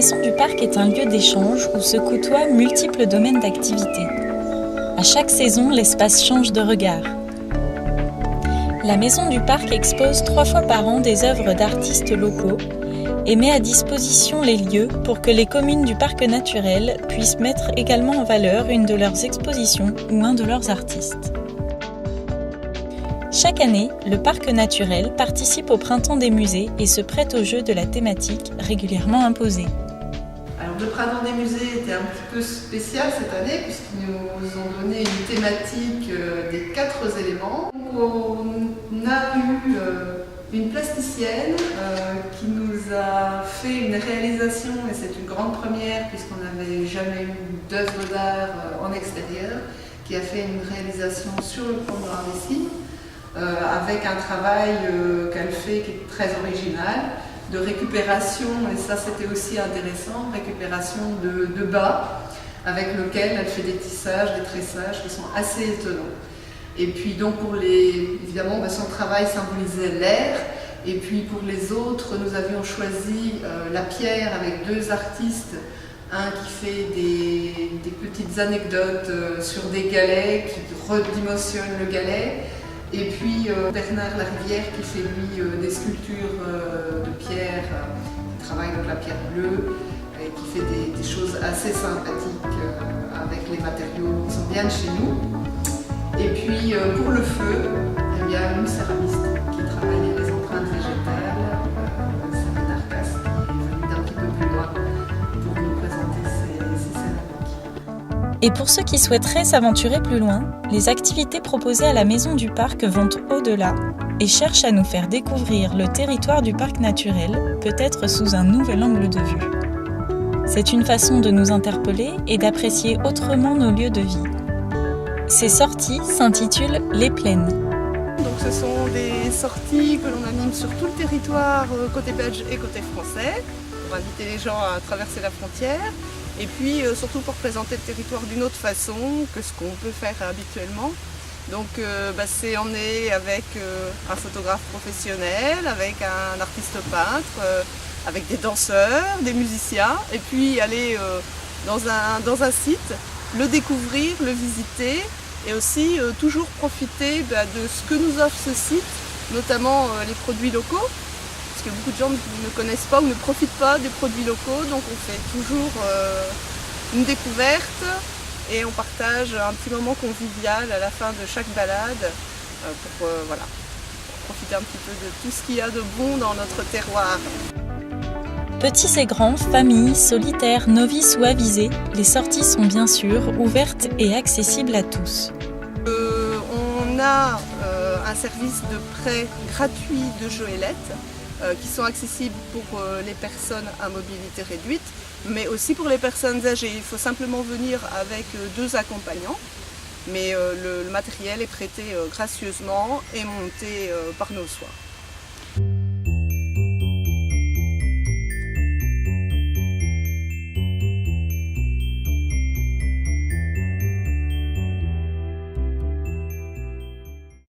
maison du parc est un lieu d'échange où se côtoient multiples domaines d'activité. À chaque saison, l'espace change de regard. La maison du parc expose 3 fois par an des œuvres d'artistes locaux et met à disposition les lieux pour que les communes du parc naturel puissent mettre également en valeur une de leurs expositions ou un de leurs artistes. Chaque année, le parc naturel participe au printemps des musées et se prête au jeu de la thématique régulièrement imposée. Alors, le printemps des musées était un petit peu spécial cette année puisqu'ils nous ont donné une thématique des 4 éléments. On a eu une plasticienne qui nous a fait une réalisation, et c'est une grande première puisqu'on n'avait jamais eu d'œuvre d'art en extérieur, qui a fait une réalisation sur le pont de Rambessines avec un travail qu'elle fait qui est très original, de récupération, et ça c'était aussi intéressant, récupération de bas, avec lequel elle fait des tissages, des tressages qui sont assez étonnants. Et puis donc évidemment son travail symbolisait l'air, et puis pour les autres nous avions choisi la pierre avec 2 artistes, un qui fait des petites anecdotes sur des galets, qui redimensionne le galet, et puis Bernard Larivière qui fait lui des sculptures de pierre, qui travaille donc la pierre bleue, et qui fait des choses assez sympathiques avec les matériaux qui sont bien de chez nous. Et puis pour le feu, il y a une céramiste qui travaillait les empreintes végétales, Sabine Arcas, qui est venue d'un petit peu plus loin pour nous présenter ces céramiques. Et pour ceux qui souhaiteraient s'aventurer plus loin, les activités proposées à la maison du parc vont au-delà et cherchent à nous faire découvrir le territoire du parc naturel, peut-être sous un nouvel angle de vue. C'est une façon de nous interpeller et d'apprécier autrement nos lieux de vie. Ces sorties s'intitulent Les Plaines. Donc ce sont des sorties que l'on anime sur tout le territoire, côté belge et côté français, pour inviter les gens à traverser la frontière, et puis surtout pour présenter le territoire d'une autre façon que ce qu'on peut faire habituellement. Donc c'est emmené avec un photographe professionnel, avec un artiste peintre, avec des danseurs, des musiciens, et puis aller dans un site, le découvrir, le visiter, et aussi toujours profiter de ce que nous offre ce site, notamment les produits locaux, parce que beaucoup de gens ne connaissent pas ou ne profitent pas des produits locaux, donc on fait toujours une découverte et on partage un petit moment convivial à la fin de chaque balade pour profiter un petit peu de tout ce qu'il y a de bon dans notre terroir. Petits et grands, familles, solitaires, novices ou avisés, les sorties sont bien sûr ouvertes et accessibles à tous. On a un service de prêt gratuit de joëlettes qui sont accessibles pour les personnes à mobilité réduite, mais aussi pour les personnes âgées. Il faut simplement venir avec 2 accompagnants, mais le matériel est prêté gracieusement et monté par nos soins.